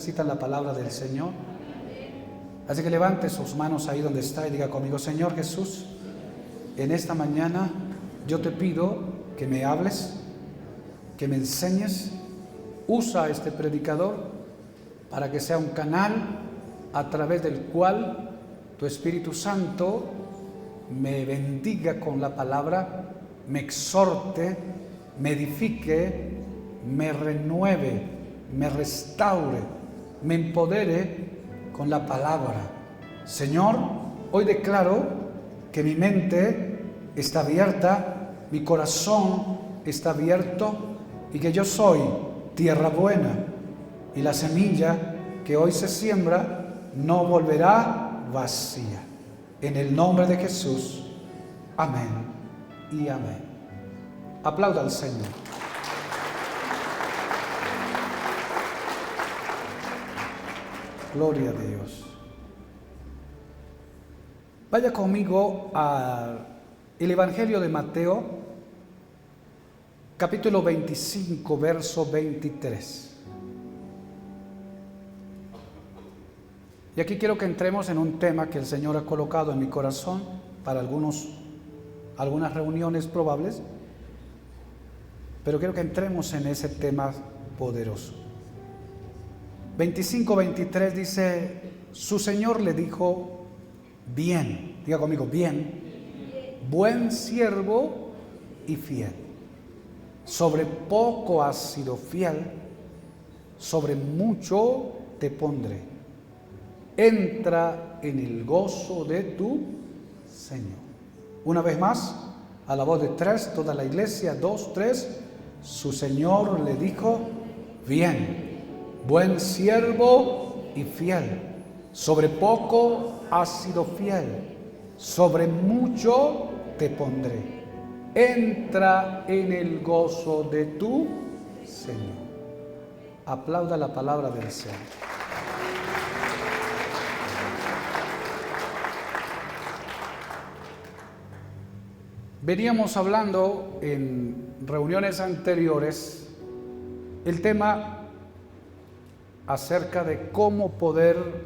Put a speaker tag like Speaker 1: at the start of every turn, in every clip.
Speaker 1: Necesitan la palabra del Señor. Así que levante sus manos ahí donde está y diga conmigo: Señor Jesús, en esta mañana yo te pido que me hables, que me enseñes. Usa a este predicador para que sea un canal a través del cual tu Espíritu Santo me bendiga con la palabra, me exhorte, me edifique, me renueve, me restaure, me empodere con la palabra. Señor, hoy declaro que mi mente está abierta, mi corazón está abierto y que yo soy tierra buena y la semilla que hoy se siembra no volverá vacía. En el nombre de Jesús, amén y amén. Aplauda al Señor. Gloria a Dios. Vaya conmigo al Evangelio de Mateo, capítulo 25, verso 23. Y aquí quiero que entremos en un tema que el Señor ha colocado en mi corazón para algunas reuniones probables, pero quiero que entremos en ese tema poderoso. 25-23 dice: su Señor le dijo: bien, diga conmigo, bien, buen siervo y fiel. Sobre poco has sido fiel, sobre mucho te pondré. Entra en el gozo de tu Señor. Una vez más, a la voz de tres, toda la iglesia, 2, 3. Su Señor le dijo: bien, buen siervo y fiel. Sobre poco has sido fiel, sobre mucho te pondré. Entra en el gozo de tu Señor. Aplauda la palabra del Señor. Veníamos hablando en reuniones anteriores el tema acerca de cómo poder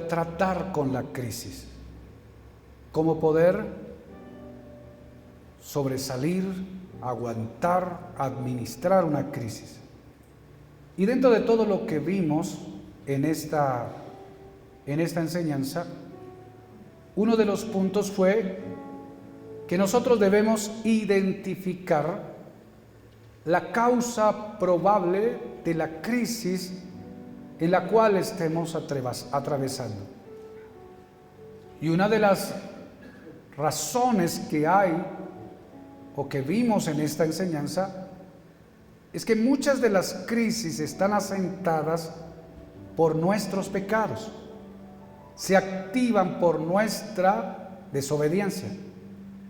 Speaker 1: tratar con la crisis, cómo poder sobresalir, aguantar, administrar una crisis. Y dentro de todo lo que vimos en esta enseñanza, uno de los puntos fue que nosotros debemos identificar la causa probable de la crisis en la cual estemos atravesando. Y una de las razones que hay o que vimos en esta enseñanza es que muchas de las crisis están asentadas por nuestros pecados, se activan por nuestra desobediencia,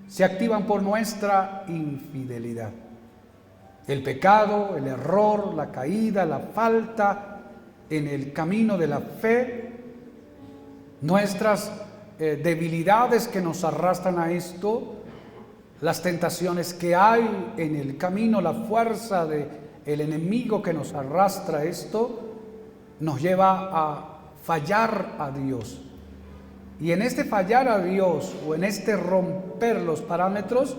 Speaker 1: se activan por nuestra infidelidad. El pecado, el error, la caída, la falta en el camino de la fe, nuestras debilidades que nos arrastran a esto, las tentaciones que hay en el camino, la fuerza del enemigo que nos arrastra a esto, nos lleva a fallar a Dios. Y en este fallar a Dios o en este romper los parámetros,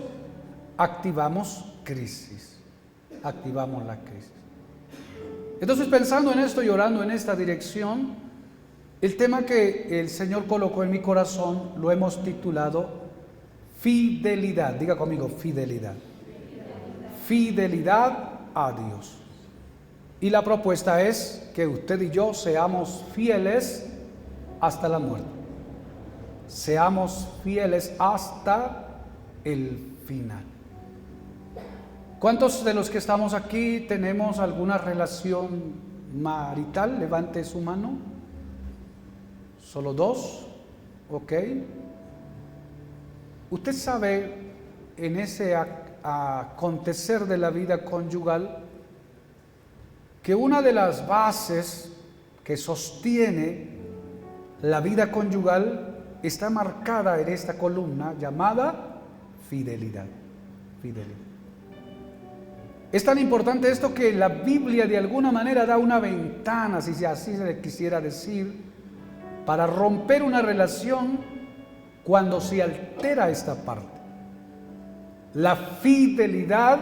Speaker 1: activamos la crisis. Entonces, pensando en esto y orando en esta dirección, el tema que el Señor colocó en mi corazón lo hemos titulado fidelidad. Diga conmigo, fidelidad. Fidelidad a Dios. Y la propuesta es que usted y yo seamos fieles hasta la muerte. Seamos fieles hasta el final. ¿Cuántos de los que estamos aquí tenemos alguna relación marital? Levante su mano. ¿Solo 2? Ok. Usted sabe, en ese acontecer de la vida conyugal, que una de las bases que sostiene la vida conyugal está marcada en esta columna llamada fidelidad. Fidelidad. Es tan importante esto que la Biblia de alguna manera da una ventana, si así se le quisiera decir, para romper una relación cuando se altera esta parte. La fidelidad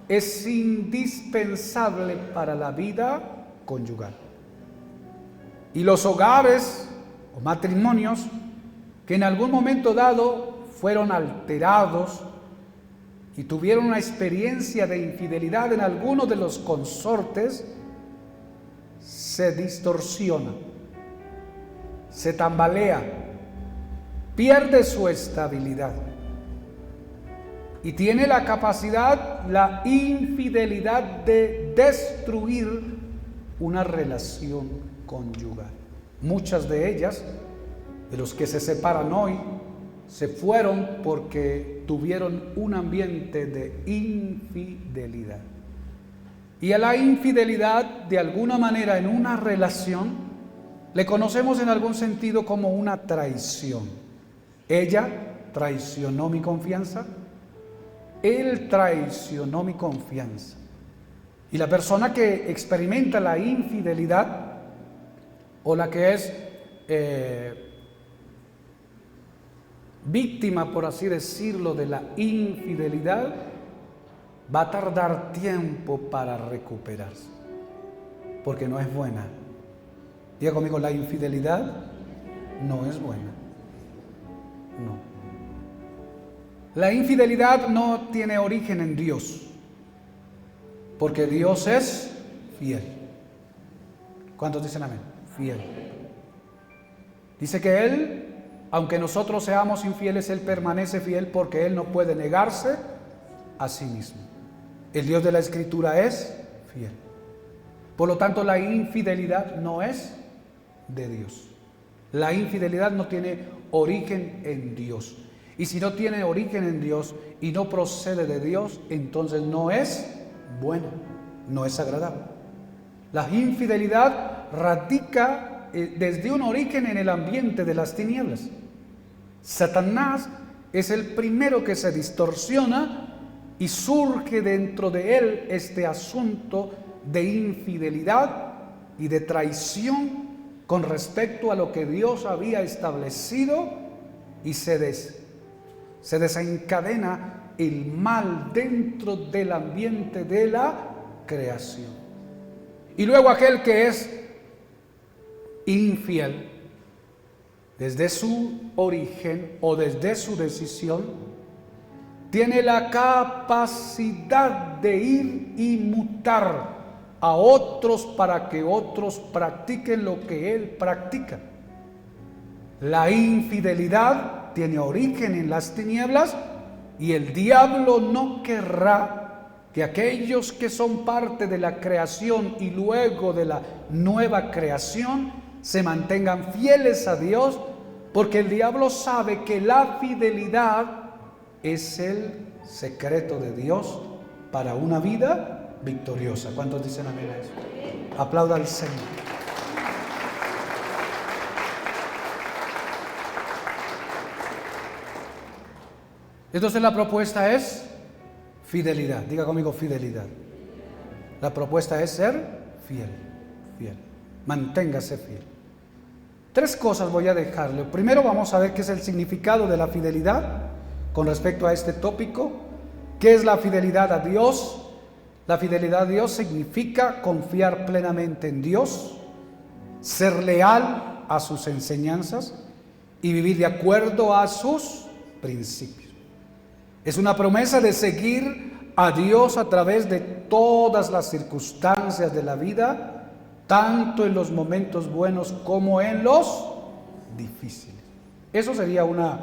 Speaker 1: es indispensable para la vida conyugal. Y los hogares o matrimonios que en algún momento dado fueron alterados y tuvieron una experiencia de infidelidad en alguno de los consortes, se distorsiona, se tambalea, pierde su estabilidad y tiene la capacidad, la infidelidad de destruir una relación conyugal. Muchas de ellas, de los que se separan hoy, se fueron porque tuvieron un ambiente de infidelidad. Y a la infidelidad, de alguna manera, en una relación, le conocemos en algún sentido como una traición. Ella traicionó mi confianza, él traicionó mi confianza. Y la persona que experimenta la infidelidad, o la que es víctima, por así decirlo, de la infidelidad, va a tardar tiempo para recuperarse, porque no es buena. Diga conmigo, la infidelidad no es buena. No. La infidelidad no tiene origen en Dios, porque Dios es fiel. ¿Cuántos dicen amén? Fiel. Dice que Él, aunque nosotros seamos infieles, Él permanece fiel porque Él no puede negarse a sí mismo. El Dios de la Escritura es fiel. Por lo tanto, la infidelidad no es de Dios. La infidelidad no tiene origen en Dios. Y si no tiene origen en Dios y no procede de Dios, entonces no es bueno, no es agradable. La infidelidad radica desde un origen en el ambiente de las tinieblas. Satanás es el primero que se distorsiona y surge dentro de él este asunto de infidelidad y de traición con respecto a lo que Dios había establecido, y se desencadena el mal dentro del ambiente de la creación. Y luego aquel que es infiel, desde su origen o desde su decisión, tiene la capacidad de ir y mutar a otros para que otros practiquen lo que él practica. La infidelidad tiene origen en las tinieblas y el diablo no querrá que aquellos que son parte de la creación y luego de la nueva creación se mantengan fieles a Dios, porque el diablo sabe que la fidelidad es el secreto de Dios para una vida victoriosa. ¿Cuántos dicen amén a eso? Aplauda al Señor. Entonces la propuesta es fidelidad. Diga conmigo, fidelidad. La propuesta es ser fiel, fiel. Manténgase fiel. 3 cosas voy a dejarle. Primero vamos a ver qué es el significado de la fidelidad con respecto a este tópico. ¿Qué es la fidelidad a Dios? La fidelidad a Dios significa confiar plenamente en Dios, ser leal a sus enseñanzas y vivir de acuerdo a sus principios. Es una promesa de seguir a Dios a través de todas las circunstancias de la vida, tanto en los momentos buenos como en los difíciles. Eso sería una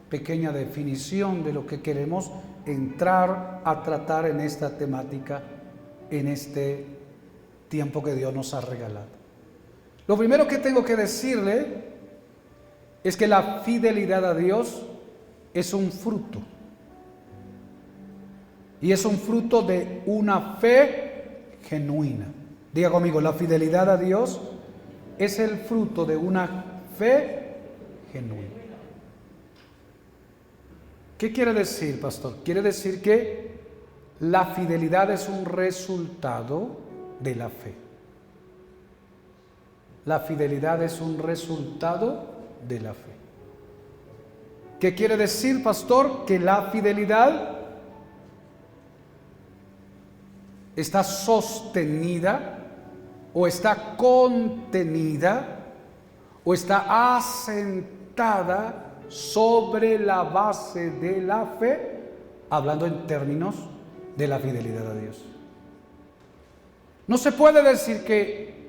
Speaker 1: pequeña definición de lo que queremos entrar a tratar en esta temática, en este tiempo que Dios nos ha regalado. Lo primero que tengo que decirle es que la fidelidad a Dios es un fruto. Y es un fruto de una fe genuina. Diga conmigo, la fidelidad a Dios es el fruto de una fe genuina. ¿Qué quiere decir, pastor? Quiere decir que la fidelidad es un resultado de la fe. La fidelidad es un resultado de la fe. ¿Qué quiere decir, pastor? Que la fidelidad está sostenida o está contenida o está asentada sobre la base de la fe, hablando en términos de la fidelidad a Dios. No se puede decir que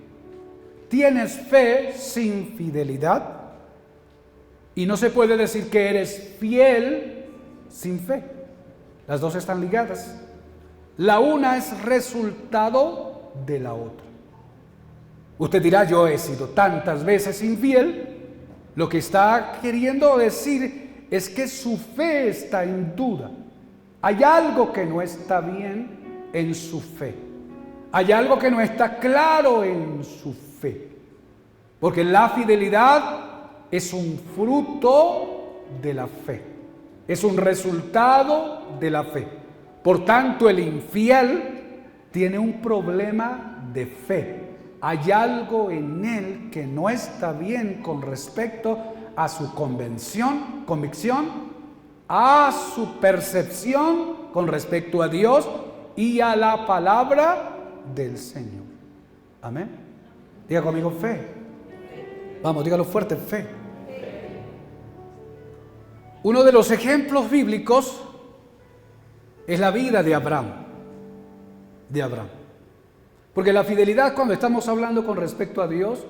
Speaker 1: tienes fe sin fidelidad y no se puede decir que eres fiel sin fe. Las dos están ligadas. La una es resultado de la otra. Usted dirá, yo he sido tantas veces infiel. Lo que está queriendo decir es que su fe está en duda. Hay algo que no está bien en su fe. Hay algo que no está claro en su fe. Porque la fidelidad es un fruto de la fe. Es un resultado de la fe. Por tanto, el infiel tiene un problema de fe. Hay algo en él que no está bien con respecto a su convicción, a su percepción con respecto a Dios y a la palabra del Señor. Amén. Diga conmigo fe. Vamos, dígalo fuerte, fe. Uno de los ejemplos bíblicos es la vida de Abraham. Porque la fidelidad, cuando estamos hablando con respecto a Dios,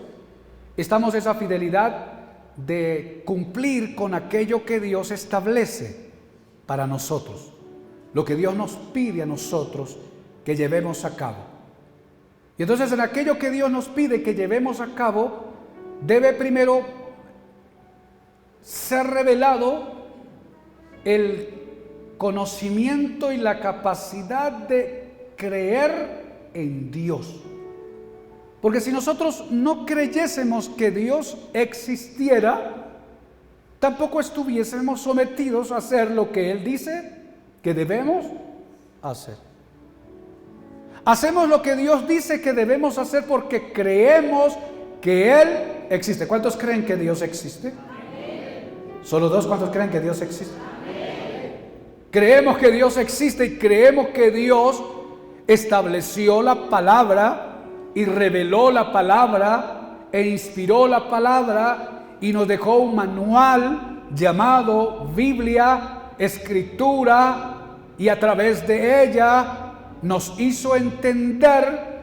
Speaker 1: estamos esa fidelidad de cumplir con aquello que Dios establece para nosotros, lo que Dios nos pide a nosotros que llevemos a cabo. Y entonces en aquello que Dios nos pide que llevemos a cabo, debe primero ser revelado el conocimiento y la capacidad de creer en Dios. Porque si nosotros no creyésemos que Dios existiera, tampoco estuviésemos sometidos a hacer lo que Él dice que debemos hacer. Hacemos lo que Dios dice que debemos hacer porque creemos que Él existe. ¿Cuántos creen que Dios existe? Amén. ¿Solo dos? ¿Cuántos creen que Dios existe? Amén. Creemos que Dios existe y creemos que Dios estableció la palabra y reveló la palabra e inspiró la palabra y nos dejó un manual llamado Biblia, Escritura, y a través de ella nos hizo entender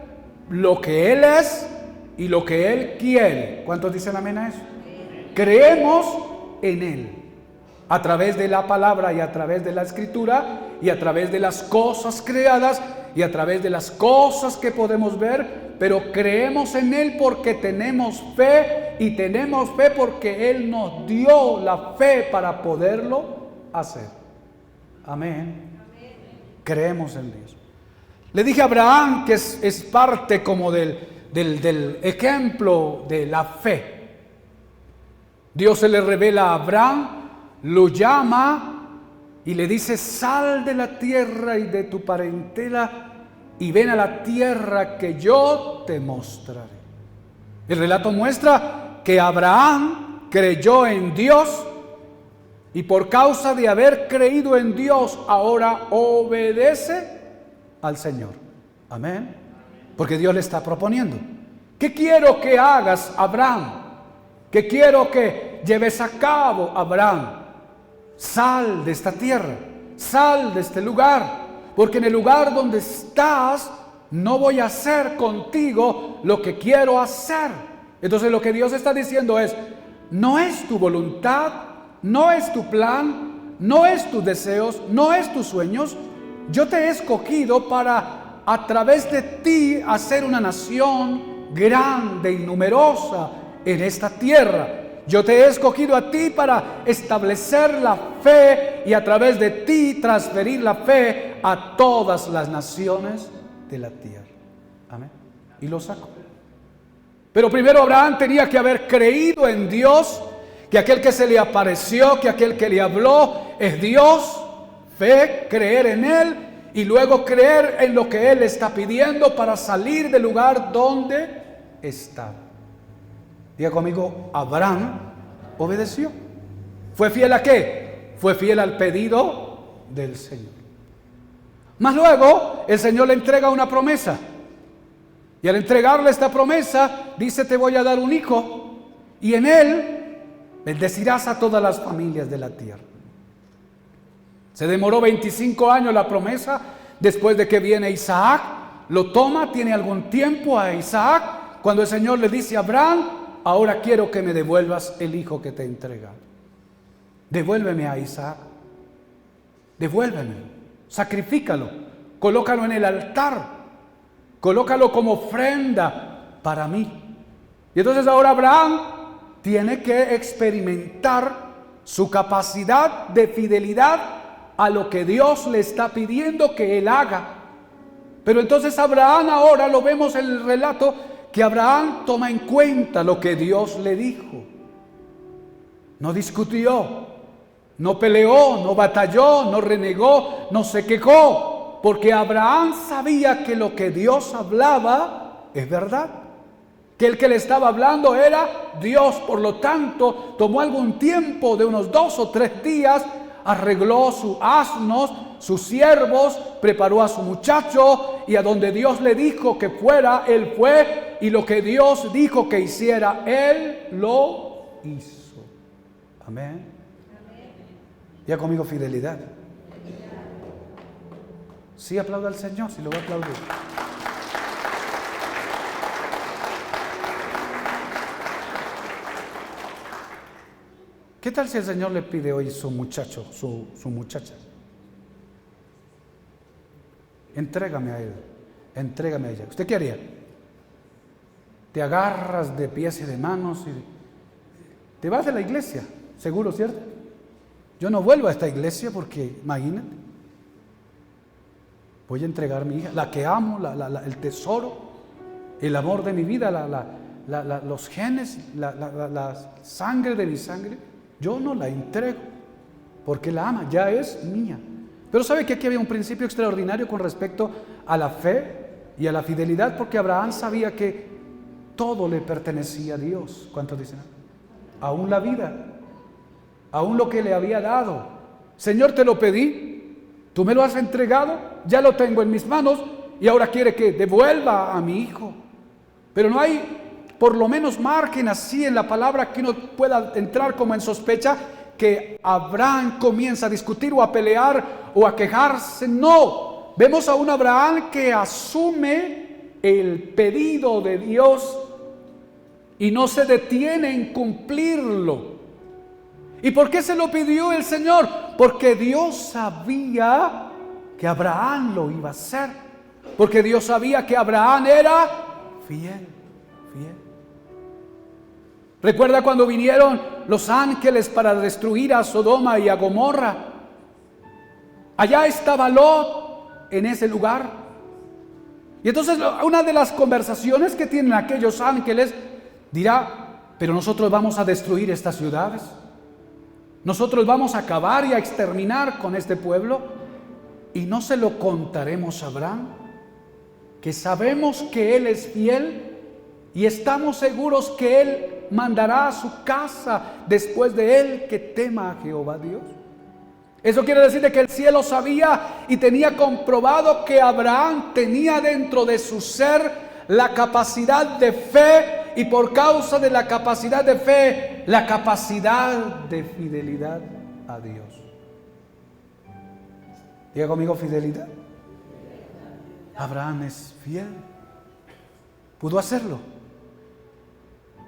Speaker 1: lo que Él es y lo que Él quiere. ¿Cuántos dicen amén a eso? Creemos en Él a través de la palabra y a través de la Escritura y a través de las cosas creadas y a través de las cosas que podemos ver, pero creemos en Él porque tenemos fe y tenemos fe porque Él nos dio la fe para poderlo hacer. Amén. Creemos en Dios. Le dije a Abraham que es parte como del ejemplo de la fe. Dios se le revela a Abraham, lo llama y le dice: sal de la tierra y de tu parentela y ven a la tierra que yo te mostraré. El relato muestra que Abraham creyó en Dios y por causa de haber creído en Dios ahora obedece al Señor. Amén. Porque Dios le está proponiendo: ¿qué quiero que hagas, Abraham? ¿Qué quiero que lleves a cabo, Abraham? Sal de esta tierra, sal de este lugar, porque en el lugar donde estás no voy a hacer contigo lo que quiero hacer. Entonces lo que Dios está diciendo es: no es tu voluntad, no es tu plan, no es tus deseos, no es tus sueños. Yo te he escogido para a través de ti hacer una nación grande y numerosa en esta tierra. Yo te he escogido a ti para establecer la fe y a través de ti transferir la fe a todas las naciones de la tierra. Amén. Y lo sacó. Pero primero Abraham tenía que haber creído en Dios, que aquel que se le apareció, que aquel que le habló es Dios. Fe, creer en Él y luego creer en lo que Él está pidiendo para salir del lugar donde está. Diga conmigo, Abraham obedeció. ¿Fue fiel a qué? Fue fiel al pedido del Señor. Más luego, el Señor le entrega una promesa. Y al entregarle esta promesa, dice: te voy a dar un hijo, y en él bendecirás a todas las familias de la tierra. Se demoró 25 años la promesa. Después de que viene Isaac, lo toma, tiene algún tiempo a Isaac, cuando el Señor le dice a Abraham: ahora quiero que me devuelvas el hijo que te he entregado. Devuélveme a Isaac, devuélveme, sacrifícalo, colócalo en el altar, colócalo como ofrenda para mí. Y entonces ahora Abraham tiene que experimentar su capacidad de fidelidad a lo que Dios le está pidiendo que él haga. Pero entonces Abraham, ahora lo vemos en el relato, que Abraham toma en cuenta lo que Dios le dijo. No discutió, no peleó, no batalló, no renegó, no se quejó, porque Abraham sabía que lo que Dios hablaba es verdad, que el que le estaba hablando era Dios. Por lo tanto, tomó algún tiempo de unos 2 o 3 días, arregló sus asnos, sus siervos, preparó a su muchacho, y a donde Dios le dijo que fuera, él fue, y lo que Dios dijo que hiciera, él lo hizo. Amén. Ya conmigo, fidelidad. Sí, aplauda al Señor, si lo va a aplaudir. ¿Qué tal si el Señor le pide hoy su muchacho, su muchacha? Entrégame a él, entrégame a ella. ¿Usted qué haría? Te agarras de pies y de manos y te vas de la iglesia, seguro, ¿cierto? Yo no vuelvo a esta iglesia porque, imagínate, voy a entregar a mi hija, la que amo, el tesoro, el amor de mi vida, los genes, la sangre de mi sangre. Yo no la entrego porque la ama, ya es mía. Pero ¿sabe que aquí había un principio extraordinario con respecto a la fe y a la fidelidad? Porque Abraham sabía que todo le pertenecía a Dios. ¿Cuántos dicen? Aún la vida, aún lo que le había dado. Señor, te lo pedí, tú me lo has entregado, ya lo tengo en mis manos y ahora quiere que devuelva a mi hijo. Pero no hay por lo menos margen así en la palabra que uno pueda entrar como en sospecha que Abraham comienza a discutir o a pelear o a quejarse. No, vemos a un Abraham que asume el pedido de Dios y no se detiene en cumplirlo. ¿Y por qué se lo pidió el Señor? Porque Dios sabía que Abraham lo iba a hacer, porque Dios sabía que Abraham era fiel. ¿Recuerda cuando vinieron los ángeles para destruir a Sodoma y a Gomorra? Allá estaba Lot en ese lugar. Y entonces una de las conversaciones que tienen aquellos ángeles dirá: pero nosotros vamos a destruir estas ciudades, nosotros vamos a acabar y a exterminar con este pueblo, y no se lo contaremos a Abraham, que sabemos que él es fiel y estamos seguros que él mandará a su casa después de él que tema a Jehová Dios. Eso quiere decir de que el cielo sabía y tenía comprobado que Abraham tenía dentro de su ser la capacidad de fe, y por causa de la capacidad de fe, la capacidad de fidelidad a Dios. Diga conmigo, fidelidad. Abraham es fiel. Pudo hacerlo.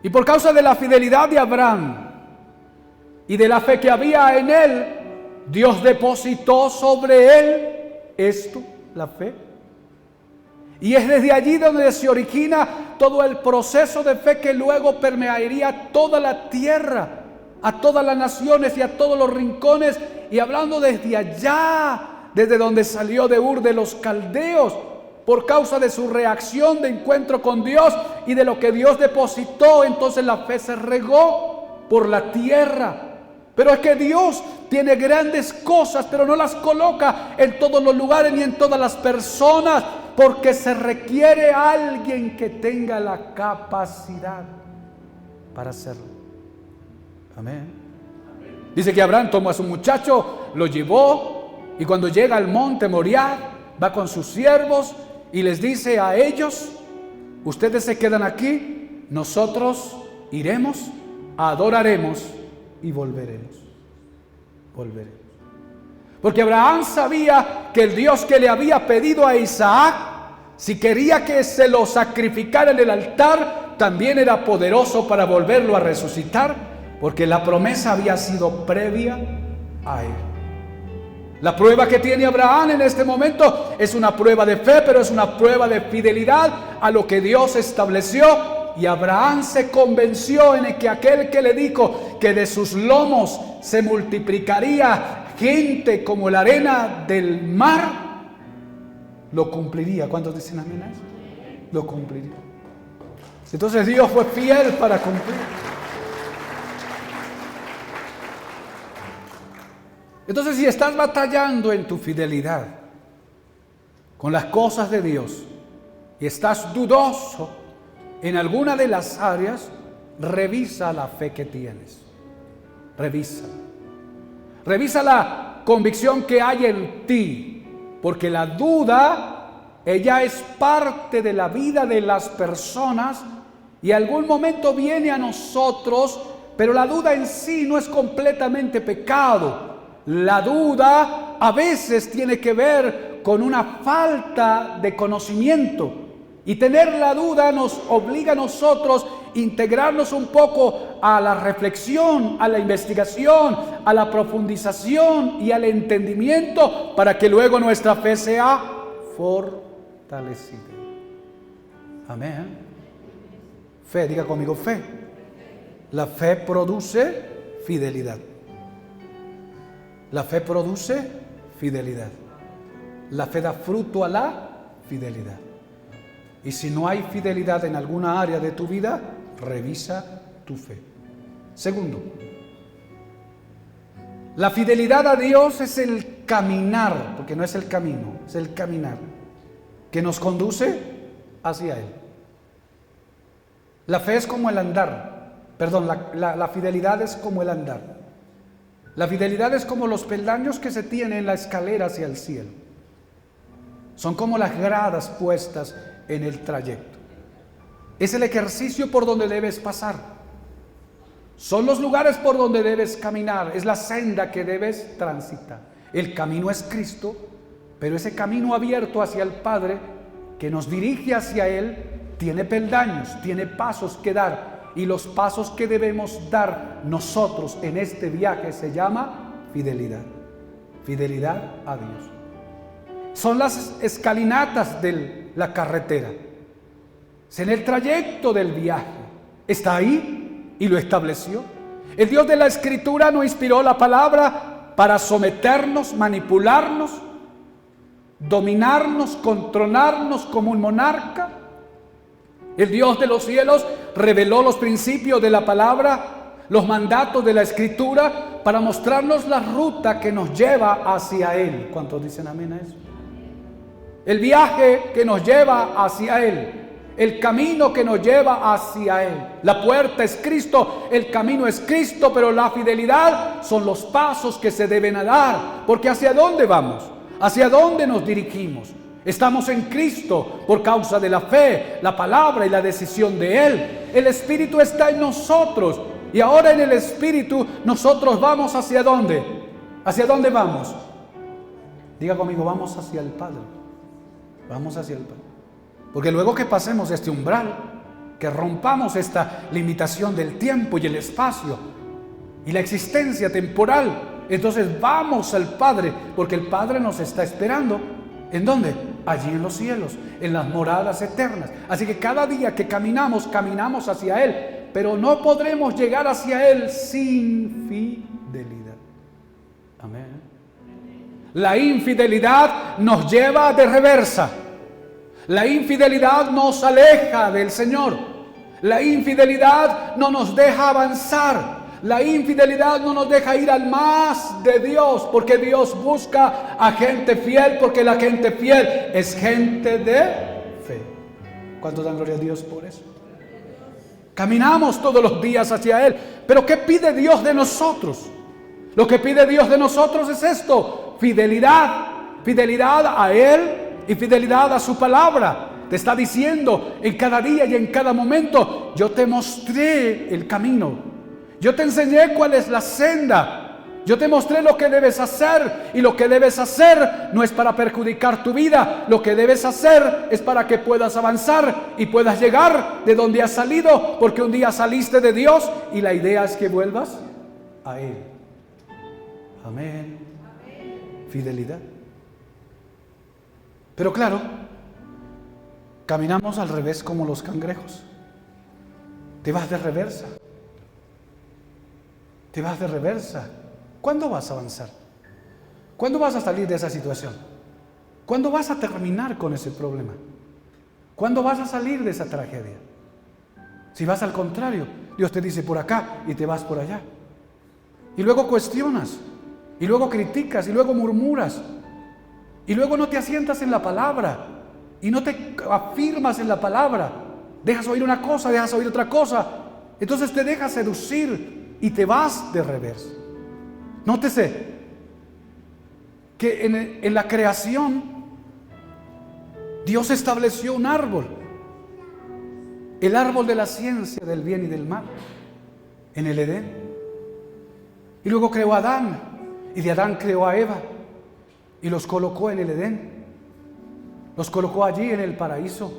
Speaker 1: Y por causa de la fidelidad de Abraham y de la fe que había en él, Dios depositó sobre él esto, la fe. Y es desde allí donde se origina todo el proceso de fe que luego permearía toda la tierra, a todas las naciones y a todos los rincones. Y hablando desde allá, desde donde salió de Ur de los Caldeos, por causa de su reacción de encuentro con Dios y de lo que Dios depositó, entonces la fe se regó por la tierra. Pero es que Dios tiene grandes cosas, pero no las coloca en todos los lugares ni en todas las personas, porque se requiere alguien que tenga la capacidad para hacerlo. Amén. Dice que Abraham tomó a su muchacho, lo llevó, y cuando llega al monte Moriah, va con sus siervos y les dice a ellos: ustedes se quedan aquí, nosotros iremos, adoraremos y volveremos. Porque Abraham sabía que el Dios que le había pedido a Isaac, si quería que se lo sacrificara en el altar, también era poderoso para volverlo a resucitar, porque la promesa había sido previa a él. La prueba que tiene Abraham en este momento es una prueba de fe, pero es una prueba de fidelidad a lo que Dios estableció. Y Abraham se convenció en que aquel que le dijo que de sus lomos se multiplicaría gente como la arena del mar, lo cumpliría. ¿Cuántos dicen amén a eso? Lo cumpliría. Entonces Dios fue fiel para cumplir. Entonces, si estás batallando en tu fidelidad con las cosas de Dios y estás dudoso en alguna de las áreas, revisa la fe que tienes. Revisa la convicción que hay en ti, porque la duda, ella es parte de la vida de las personas y algún momento viene a nosotros, pero la duda en sí no es completamente pecado. La duda a veces tiene que ver con una falta de conocimiento. Y tener la duda nos obliga a nosotros a integrarnos un poco a la reflexión, a la investigación, a la profundización y al entendimiento para que luego nuestra fe sea fortalecida. Amén. Fe, diga conmigo, fe. La fe produce fidelidad. La fe produce fidelidad. La fe da fruto a la fidelidad. Y si no hay fidelidad en alguna área de tu vida, revisa tu fe. Segundo, la fidelidad a Dios es el caminar, porque no es el camino, es el caminar que nos conduce hacia Él. La fe es como el andar, la fidelidad es como el andar. La fidelidad es como los peldaños que se tienen en la escalera hacia el cielo. Son como las gradas puestas en el trayecto. Es el ejercicio por donde debes pasar. Son los lugares por donde debes caminar. Es la senda que debes transitar. El camino es Cristo, pero ese camino abierto hacia el Padre que nos dirige hacia Él tiene peldaños, tiene pasos que dar. Y los pasos que debemos dar nosotros en este viaje se llama fidelidad. Fidelidad a Dios. Son las escalinatas de la carretera. Es en el trayecto del viaje. Está ahí y lo estableció. El Dios de la Escritura no inspiró la palabra para someternos, manipularnos, dominarnos, controlarnos como un monarca. El Dios de los cielos reveló los principios de la palabra, los mandatos de la Escritura para mostrarnos la ruta que nos lleva hacia Él. ¿Cuántos dicen amén a eso? El viaje que nos lleva hacia Él, el camino que nos lleva hacia Él. La puerta es Cristo, el camino es Cristo, pero la fidelidad son los pasos que se deben dar. Porque ¿hacia dónde vamos? ¿Hacia dónde nos dirigimos? Estamos en Cristo por causa de la fe, la palabra y la decisión de Él. El Espíritu está en nosotros y ahora en el Espíritu nosotros vamos ¿hacia dónde? ¿Hacia dónde vamos? Diga conmigo, vamos hacia el Padre. Vamos hacia el Padre. Porque luego que pasemos este umbral, que rompamos esta limitación del tiempo y el espacio y la existencia temporal, entonces vamos al Padre, porque el Padre nos está esperando. ¿En dónde? Allí en los cielos, en las moradas eternas. Así que cada día que caminamos hacia Él, pero no podremos llegar hacia Él sin fidelidad. Amén. La infidelidad nos lleva de reversa. La infidelidad nos aleja del Señor. La infidelidad no nos deja avanzar. La infidelidad no nos deja ir al más de Dios, porque Dios busca a gente fiel, porque la gente fiel es gente de fe. ¿Cuántos dan gloria a Dios por eso? Caminamos todos los días hacia Él, pero ¿qué pide Dios de nosotros? Lo que pide Dios de nosotros es esto: fidelidad, fidelidad a Él y fidelidad a su palabra. Te está diciendo en cada día y en cada momento: yo te mostré el camino, yo te enseñé cuál es la senda, yo te mostré lo que debes hacer, y lo que debes hacer no es para perjudicar tu vida, lo que debes hacer es para que puedas avanzar y puedas llegar de donde has salido, porque un día saliste de Dios y la idea es que vuelvas a Él. Amén. Fidelidad. Pero claro, caminamos al revés como los cangrejos. Te vas de reversa. Te vas de reversa. ¿Cuándo vas a avanzar? ¿Cuándo vas a salir de esa situación? ¿Cuándo vas a terminar con ese problema? ¿Cuándo vas a salir de esa tragedia? Si vas al contrario, Dios te dice por acá y te vas por allá. Y luego cuestionas, y luego criticas, y luego murmuras, y luego no te asientas en la palabra, y no te afirmas en la palabra. Dejas oír una cosa, dejas oír otra cosa. Entonces te dejas seducir y te vas de reversa. Nótese que en la creación Dios estableció un árbol, el árbol de la ciencia del bien y del mal, en el Edén. Y luego creó a Adán, y de Adán creó a Eva, y los colocó en el Edén. Los colocó allí en el paraíso,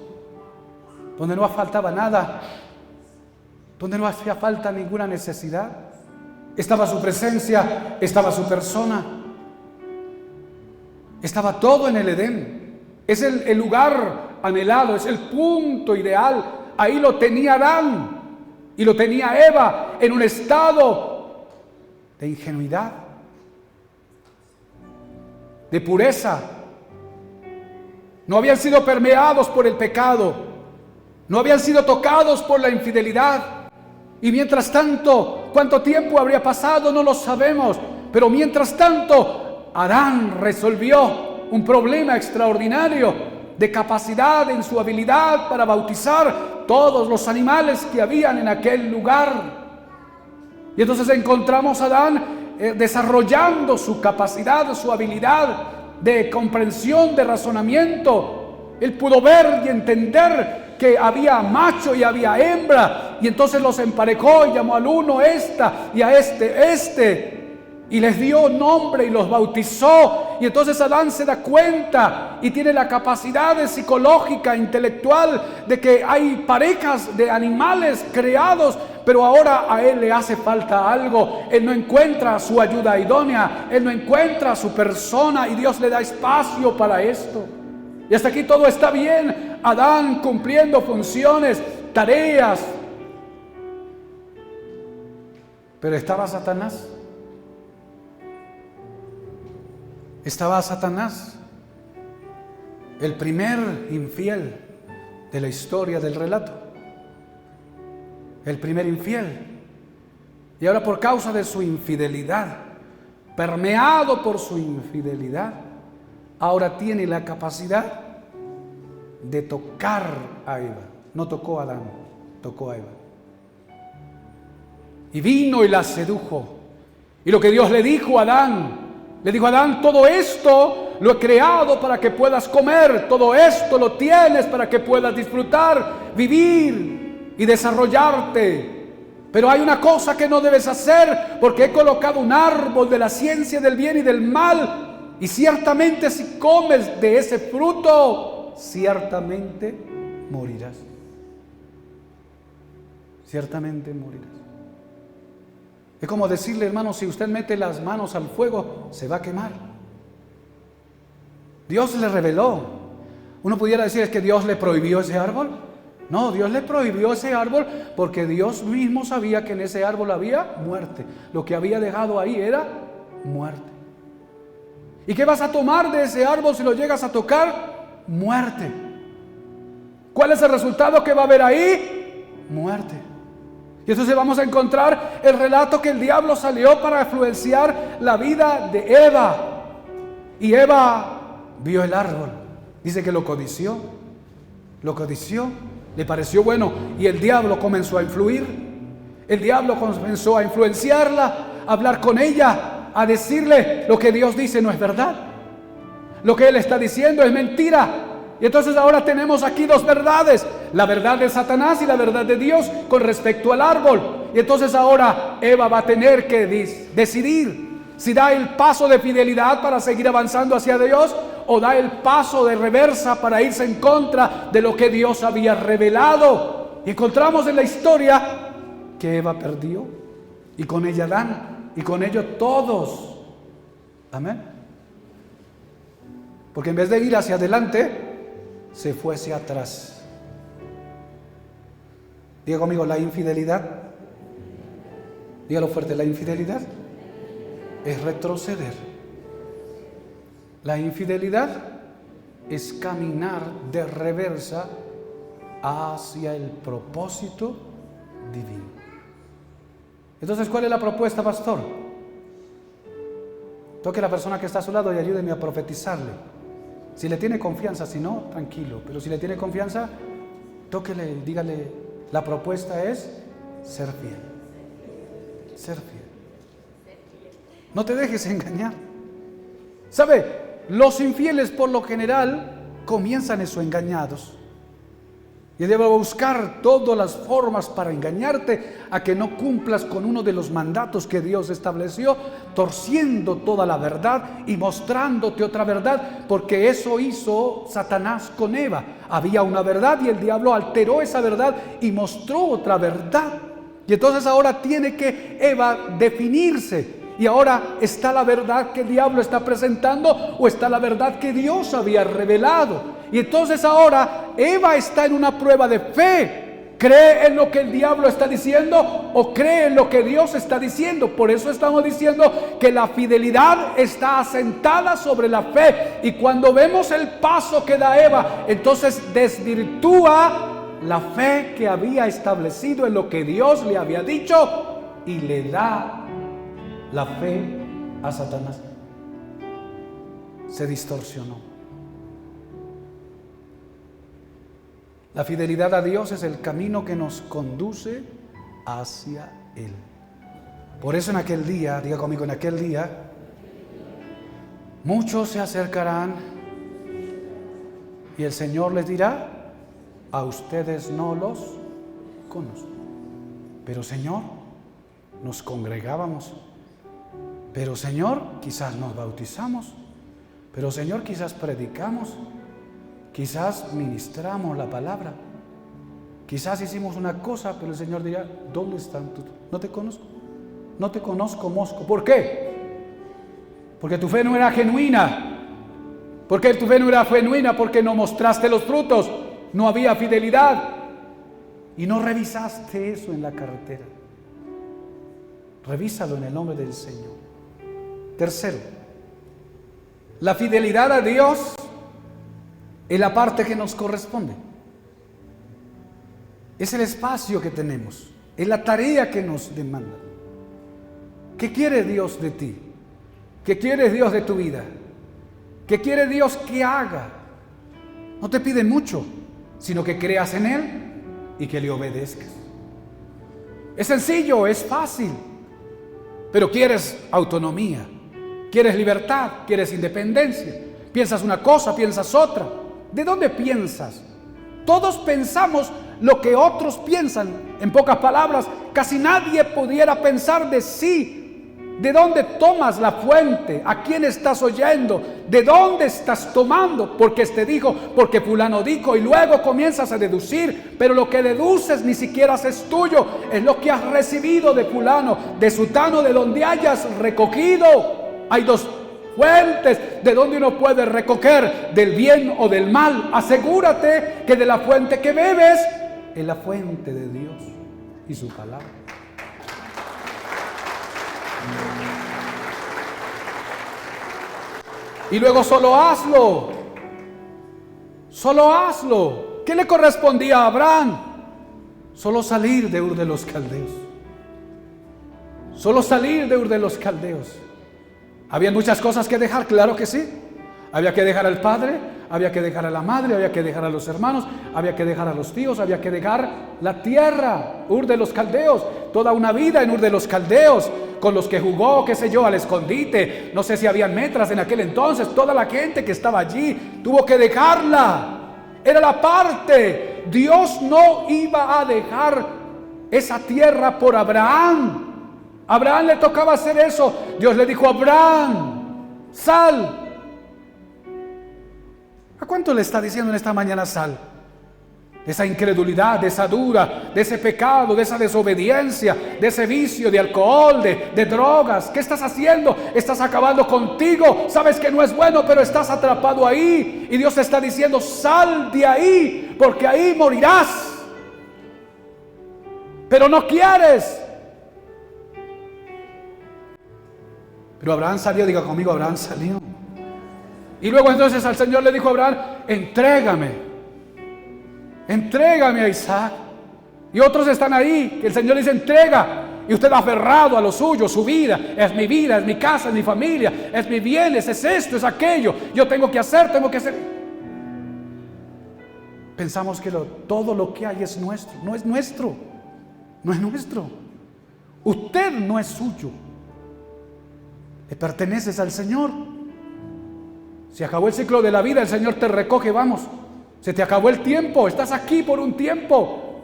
Speaker 1: donde no faltaba nada, donde no hacía falta ninguna necesidad. Estaba su presencia, estaba su persona, estaba todo en el Edén. Es el lugar anhelado, es el punto ideal. Ahí lo tenía Adán y lo tenía Eva, en un estado de ingenuidad, de pureza. No habían sido permeados por el pecado, no habían sido tocados por la infidelidad. Y mientras tanto, ¿cuánto tiempo habría pasado? No lo sabemos. Pero mientras tanto, Adán resolvió un problema extraordinario de capacidad en su habilidad para bautizar todos los animales que habían en aquel lugar. Y entonces encontramos a Adán desarrollando su capacidad, su habilidad de comprensión, de razonamiento. Él pudo ver y entender que había macho y había hembra, y entonces los emparejó y llamó al uno esta y a este, y les dio nombre y los bautizó. Y entonces Adán se da cuenta y tiene la capacidad psicológica, intelectual, de que hay parejas de animales creados, pero ahora a él le hace falta algo. Él no encuentra su ayuda idónea, él no encuentra su persona, y Dios le da espacio para esto. Y hasta aquí todo está bien, Adán cumpliendo funciones, tareas. Pero estaba Satanás. Estaba Satanás, el primer infiel de la historia del relato. El primer infiel. Y ahora, por causa de su infidelidad, permeado por su infidelidad, ahora tiene la capacidad de tocar a Eva. No tocó a Adán, tocó a Eva. Y vino y la sedujo. Y lo que Dios le dijo a Adán, le dijo a Adán: todo esto lo he creado para que puedas comer, todo esto lo tienes para que puedas disfrutar, vivir y desarrollarte. Pero hay una cosa que no debes hacer, porque he colocado un árbol de la ciencia del bien y del mal. Y ciertamente si comes de ese fruto, ciertamente morirás. Ciertamente morirás. Es como decirle, hermano, si usted mete las manos al fuego, se va a quemar. Dios le reveló. Uno pudiera decir, ¿es que Dios le prohibió ese árbol? No, Dios le prohibió ese árbol porque Dios mismo sabía que en ese árbol había muerte. Lo que había dejado ahí era muerte. ¿Y qué vas a tomar de ese árbol si lo llegas a tocar? Muerte. ¿Cuál es el resultado que va a haber ahí? Muerte. Y entonces vamos a encontrar el relato que el diablo salió para influenciar la vida de Eva. Y Eva vio el árbol. Dice que lo codició, le pareció bueno. Y el diablo comenzó a influir. El diablo comenzó a influenciarla, a hablar con ella, a decirle lo que Dios dice no es verdad. Lo que Él está diciendo es mentira. Y entonces ahora tenemos aquí dos verdades: la verdad de Satanás y la verdad de Dios con respecto al árbol. Y entonces ahora Eva va a tener que decidir si da el paso de fidelidad para seguir avanzando hacia Dios, o da el paso de reversa para irse en contra de lo que Dios había revelado. Y encontramos en la historia que Eva perdió, y con ella Adán, y con ello todos. Amén. Porque en vez de ir hacia adelante, se fue hacia atrás. Diga conmigo: la infidelidad. Dígalo fuerte: la infidelidad es retroceder. La infidelidad es caminar de reversa hacia el propósito divino. Entonces, ¿cuál es la propuesta, pastor? Toque a la persona que está a su lado y ayúdeme a profetizarle. Si le tiene confianza, si no, tranquilo. Pero si le tiene confianza, tóquele y dígale: la propuesta es ser fiel. Ser fiel. No te dejes engañar. ¿Sabe? Los infieles por lo general comienzan eso, engañados. Y debe buscar todas las formas para engañarte a que no cumplas con uno de los mandatos que Dios estableció, torciendo toda la verdad y mostrándote otra verdad, porque eso hizo Satanás con Eva. Había una verdad y el diablo alteró esa verdad y mostró otra verdad. Y entonces ahora tiene que Eva definirse. Y ahora, ¿está la verdad que el diablo está presentando o está la verdad que Dios había revelado? Y entonces ahora Eva está en una prueba de fe. ¿Cree en lo que el diablo está diciendo o cree en lo que Dios está diciendo? Por eso estamos diciendo que la fidelidad está asentada sobre la fe. Y cuando vemos el paso que da Eva, entonces desvirtúa la fe que había establecido en lo que Dios le había dicho y le da la fe a Satanás. Se distorsionó. La fidelidad a Dios es el camino que nos conduce hacia Él. Por eso en aquel día, diga conmigo, en aquel día, muchos se acercarán y el Señor les dirá: a ustedes no los conozco. Pero Señor, nos congregábamos. Pero Señor, quizás nos bautizamos. Pero Señor, quizás predicamos. Quizás ministramos la palabra. Quizás hicimos una cosa, pero el Señor dirá: ¿dónde están tú? No te conozco. No te conozco, mosco. ¿Por qué? Porque tu fe no era genuina. ¿Por qué tu fe no era genuina? Porque no mostraste los frutos. No había fidelidad. Y no revisaste eso en la carretera. Revísalo en el nombre del Señor. Tercero, la fidelidad a Dios es la parte que nos corresponde. Es el espacio que tenemos. Es la tarea que nos demanda. ¿Qué quiere Dios de ti? ¿Qué quiere Dios de tu vida? ¿Qué quiere Dios que haga? No te pide mucho, sino que creas en Él y que le obedezcas. Es sencillo, es fácil, pero quieres autonomía, quieres libertad, quieres independencia. Piensas una cosa, piensas otra. ¿De dónde piensas? Todos pensamos lo que otros piensan. En pocas palabras, casi nadie pudiera pensar de sí. ¿De dónde tomas la fuente? ¿A quién estás oyendo? ¿De dónde estás tomando? Porque este dijo, porque fulano dijo, y luego comienzas a deducir, pero lo que deduces ni siquiera es tuyo, es lo que has recibido de fulano, de sutano, de donde hayas recogido. Hay dos fuentes de donde uno puede recoger, del bien o del mal. Asegúrate que de la fuente que bebes es la fuente de Dios y su palabra. Y luego solo hazlo. Solo hazlo. ¿Qué le correspondía a Abraham? Solo salir de Ur de los Caldeos. Solo salir de Ur de los Caldeos. Había muchas cosas que dejar, claro que sí. Había que dejar al padre, había que dejar a la madre, había que dejar a los hermanos, había que dejar a los tíos, había que dejar la tierra, Ur de los Caldeos, toda una vida en Ur de los Caldeos, con los que jugó, qué sé yo, al escondite, no sé si habían metras en aquel entonces, toda la gente que estaba allí tuvo que dejarla, era la parte. Dios no iba a dejar esa tierra por Abraham. A Abraham le tocaba hacer eso. Dios le dijo a Abraham, sal. ¿A cuánto le está diciendo en esta mañana sal? De esa incredulidad, de esa duda, de ese pecado, de esa desobediencia, de ese vicio de alcohol, de drogas. ¿Qué estás haciendo? Estás acabando contigo. Sabes que no es bueno, pero estás atrapado ahí. Y Dios te está diciendo, sal de ahí, porque ahí morirás. Pero no quieres. Pero Abraham salió, diga conmigo, Abraham salió. Y luego entonces al Señor le dijo a Abraham, entrégame a Isaac. Y otros están ahí, que el Señor les entrega. Y usted aferrado a lo suyo, su vida, es mi casa, es mi familia, es mi bien, es esto, es aquello. Yo tengo que hacer. Pensamos que todo lo que hay es nuestro. No es nuestro. No es nuestro. Usted no es suyo. Le perteneces al Señor. Se acabó el ciclo de la vida, el Señor te recoge, vamos. Se te acabó el tiempo, estás aquí por un tiempo.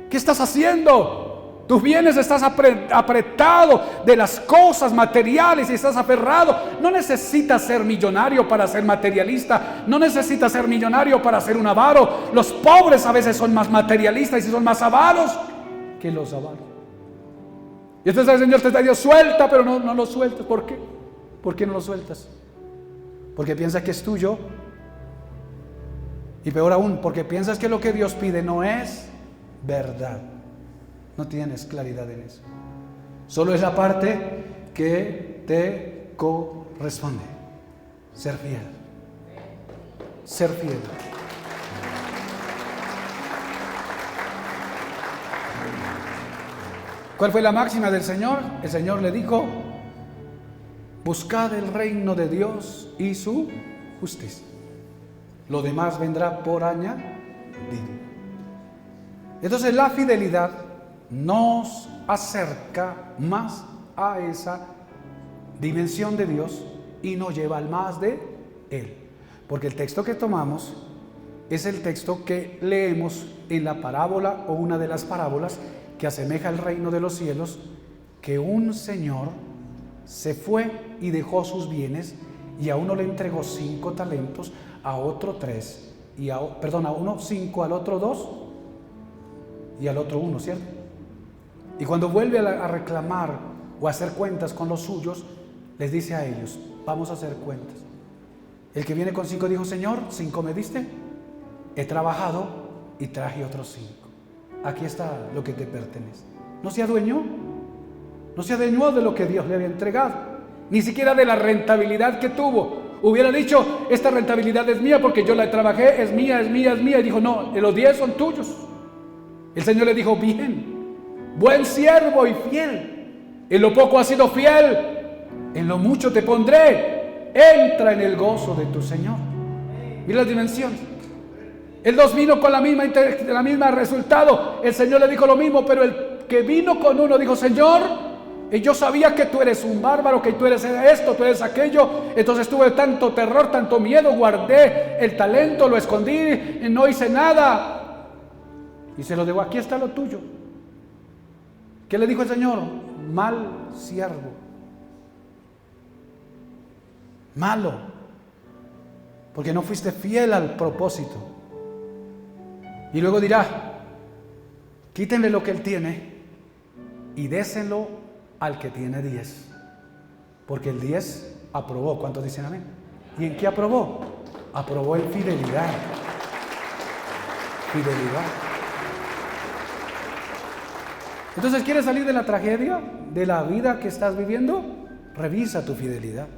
Speaker 1: ¿Qué estás haciendo? Tus bienes, estás apretado de las cosas materiales y estás aferrado. No necesitas ser millonario para ser materialista. No necesitas ser millonario para ser un avaro. Los pobres a veces son más materialistas y son más avaros que los avaros. Y entonces el Señor te está diciendo, suelta, pero no lo sueltas. ¿Por qué? ¿Por qué no lo sueltas? Porque piensas que es tuyo. Y peor aún, porque piensas que lo que Dios pide no es verdad. No tienes claridad en eso. Solo es la parte que te corresponde. Ser fiel. Ser fiel. ¿Cuál fue la máxima del Señor? El Señor le dijo, buscad el reino de Dios y su justicia. Lo demás vendrá por añadidura. Entonces la fidelidad nos acerca más a esa dimensión de Dios y nos lleva al más de Él. Porque el texto que tomamos es el texto que leemos en la parábola o una de las parábolas que asemeja al reino de los cielos, que un señor se fue y dejó sus bienes y a uno le entregó 5 talentos, a otro 3, a uno 5, al otro 2 y al otro 1, ¿cierto? Y cuando vuelve a reclamar o a hacer cuentas con los suyos, les dice a ellos, vamos a hacer cuentas. El que viene con 5 dijo, Señor, 5 me diste, he trabajado y traje otros 5. Aquí está lo que te pertenece. No se adueñó de lo que Dios le había entregado, ni siquiera de la rentabilidad que tuvo. Hubiera dicho, esta rentabilidad es mía porque yo la trabajé, es mía. Y dijo, no, los 10 son tuyos. El Señor le dijo, bien, buen siervo y fiel. En lo poco has sido fiel, en lo mucho te pondré. Entra en el gozo de tu Señor. Mira las dimensiones. El 2 vino con la misma resultado. El Señor le dijo lo mismo, pero el que vino con 1 dijo, Señor, yo sabía que tú eres un bárbaro, que tú eres esto, tú eres aquello. Entonces tuve tanto terror, tanto miedo, guardé el talento, lo escondí, no hice nada. Y se lo digo, aquí está lo tuyo. ¿Qué le dijo el Señor? Mal siervo. Malo. Porque no fuiste fiel al propósito. Y luego dirá, quítenle lo que él tiene y déselo al que tiene 10. Porque el 10 aprobó. ¿Cuántos dicen amén? ¿Y en qué aprobó? Aprobó en fidelidad. Fidelidad. Entonces, ¿quieres salir de la tragedia, de la vida que estás viviendo? Revisa tu fidelidad.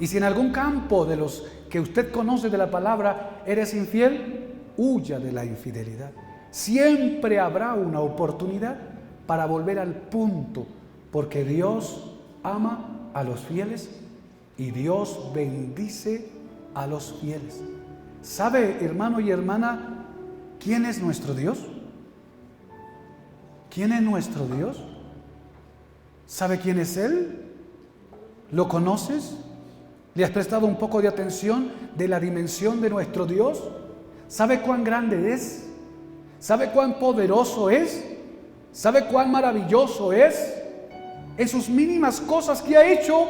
Speaker 1: Y si en algún campo de los que usted conoce de la palabra eres infiel, huya de la infidelidad. Siempre habrá una oportunidad para volver al punto, porque Dios ama a los fieles y Dios bendice a los fieles. ¿Sabe, hermano y hermana, quién es nuestro Dios? ¿Quién es nuestro Dios? ¿Sabe quién es Él? ¿Lo conoces? ¿Le has prestado un poco de atención de la dimensión de nuestro Dios? ¿Sabe cuán grande es? ¿Sabe cuán poderoso es? ¿Sabe cuán maravilloso es? En sus mínimas cosas que ha hecho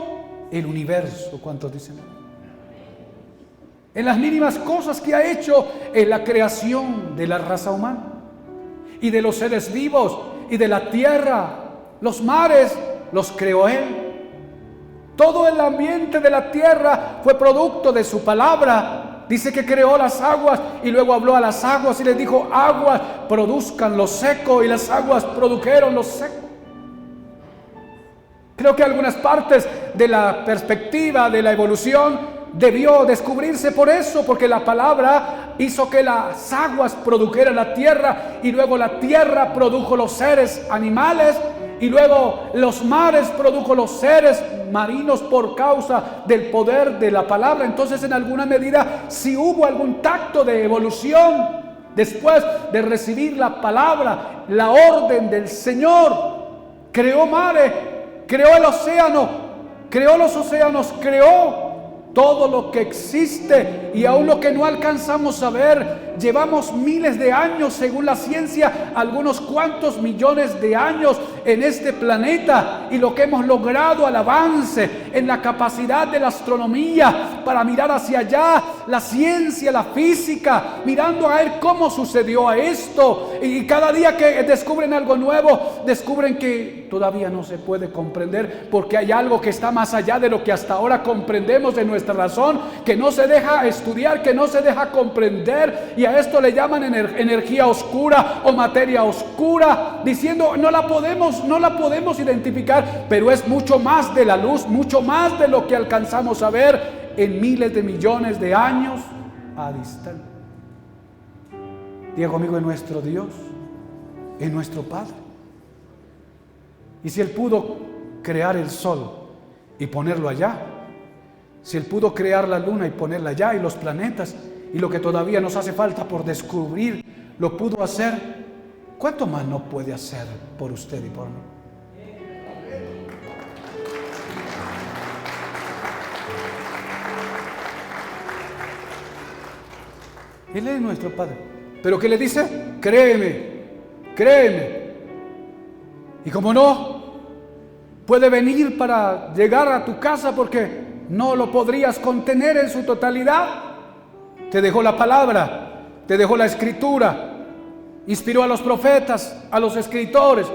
Speaker 1: el universo. ¿Cuántos dicen? En las mínimas cosas que ha hecho en la creación de la raza humana y de los seres vivos y de la tierra. Los mares los creó Él. Todo el ambiente de la tierra fue producto de su palabra. Dice que creó las aguas y luego habló a las aguas y les dijo: aguas, produzcan lo seco, y las aguas produjeron lo seco. Creo que algunas partes de la perspectiva de la evolución debió descubrirse por eso, porque la palabra hizo que las aguas produjeran la tierra, y luego la tierra produjo los seres animales, y luego los mares produjo los seres marinos por causa del poder de la palabra. Entonces, en alguna medida, si hubo algún tacto de evolución después de recibir la palabra, la orden del Señor. Creó mares, creó el océano, creó los océanos, creó todo lo que existe, y aún lo que no alcanzamos a ver. Llevamos miles de años, según la ciencia, algunos cuantos millones de años en este planeta, y lo que hemos logrado al avance en la capacidad de la astronomía para mirar hacia allá, la ciencia, la física, mirando a ver cómo sucedió a esto, y cada día que descubren algo nuevo, descubren que todavía no se puede comprender, porque hay algo que está más allá de lo que hasta ahora comprendemos de nuestra razón, que no se deja estudiar, que no se deja comprender, y a esto le llaman energía oscura o materia oscura, diciendo no la podemos identificar, pero es mucho más de la luz, mucho más de lo que alcanzamos a ver en miles de millones de años a distancia. Diga conmigo: en nuestro Dios, en nuestro Padre. Y si Él pudo crear el sol y ponerlo allá, si Él pudo crear la luna y ponerla allá, y los planetas, y lo que todavía nos hace falta por descubrir, lo pudo hacer, ¿cuánto más no puede hacer por usted y por mí? Él es nuestro Padre. ¿Pero qué le dice? Créeme, créeme. Y como no, puede venir para llegar a tu casa, porque no lo podrías contener en su totalidad. Te dejó la palabra, te dejó la escritura, inspiró a los profetas, a los escritores,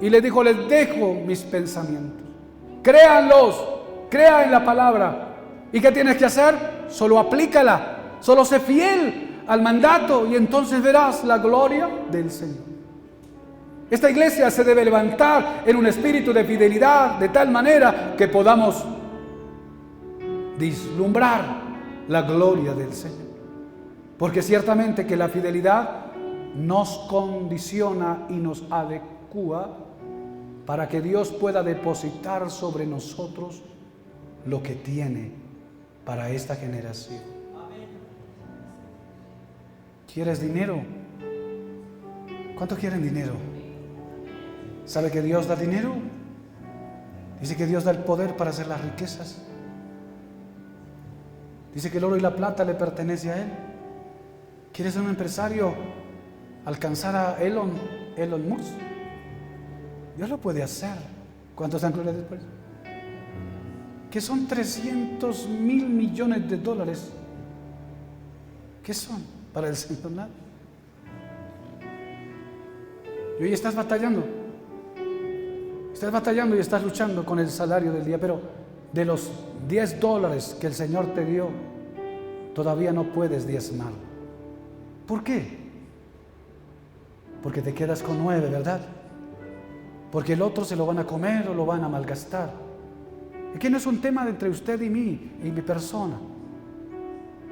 Speaker 1: y les dijo: les dejo mis pensamientos. Créanlos, crea en la palabra. ¿Y qué tienes que hacer? Solo aplícala, solo sé fiel al mandato, y entonces verás la gloria del Señor. Esta iglesia se debe levantar en un espíritu de fidelidad, de tal manera que podamos vislumbrar la gloria del Señor. Porque ciertamente que la fidelidad nos condiciona y nos adecúa para que Dios pueda depositar sobre nosotros lo que tiene para esta generación. ¿Quieres dinero? ¿Cuántos quieren dinero? ¿Sabe que Dios da dinero? Dice que Dios da el poder para hacer las riquezas. Dice que el oro y la plata le pertenece a Él. ¿Quieres ser un empresario? Alcanzar a Elon Musk. Dios lo puede hacer. ¿Cuántos dan gloria después? ¿Qué son 300,000 millones de dólares? ¿Qué son para el Señor? Nada. Y hoy estás batallando. Estás batallando y estás luchando con el salario del día, pero de los $10 que el Señor te dio, todavía no puedes diezmar. ¿Por qué? Porque te quedas con 9, ¿verdad? Porque el otro se lo van a comer o lo van a malgastar. Es que no es un tema entre usted y mí y mi persona.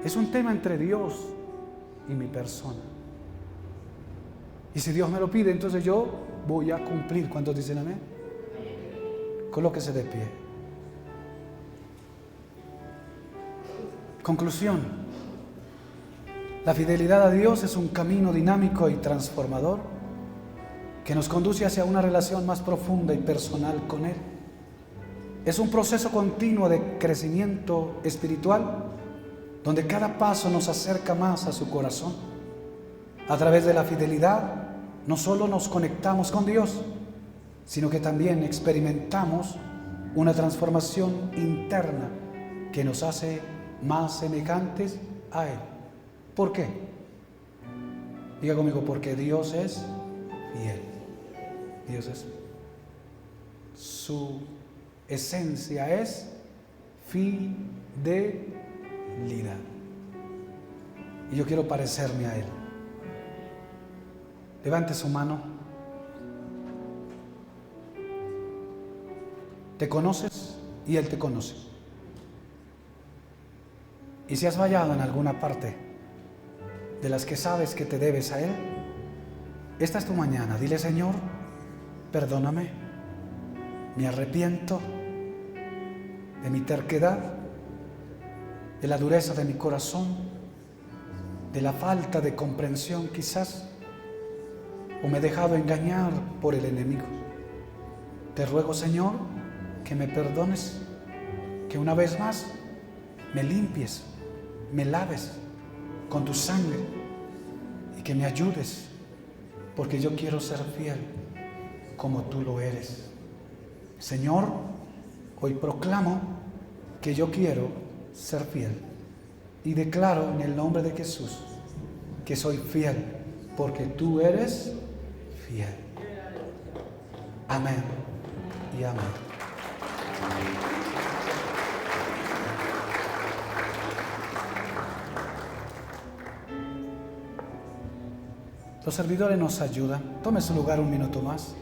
Speaker 1: Es un tema entre Dios y mi persona. Y si Dios me lo pide, entonces yo voy a cumplir. ¿Cuántos dicen amén? Colóquese de pie. Conclusión. La fidelidad a Dios es un camino dinámico y transformador que nos conduce hacia una relación más profunda y personal con Él. Es un proceso continuo de crecimiento espiritual donde cada paso nos acerca más a su corazón. A través de la fidelidad no solo nos conectamos con Dios, sino que también experimentamos una transformación interna que nos hace más semejantes a Él. ¿Por qué? Diga conmigo, porque Dios es fiel. Dios es. Su esencia es fidelidad. Y yo quiero parecerme a Él. Levante su mano. Te conoces y Él te conoce. Y si has fallado en alguna parte de las que sabes que te debes a Él, esta es tu mañana. Dile: Señor, perdóname, me arrepiento de mi terquedad, de la dureza de mi corazón, de la falta de comprensión quizás, o me he dejado engañar por el enemigo. Te ruego, Señor, que me perdones, que una vez más me limpies, me laves con tu sangre y que me ayudes, porque yo quiero ser fiel como tú lo eres. Señor, hoy proclamo que yo quiero ser fiel y declaro en el nombre de Jesús que soy fiel porque tú eres fiel. Amén y amén. Los servidores nos ayudan. Tome su lugar un minuto más.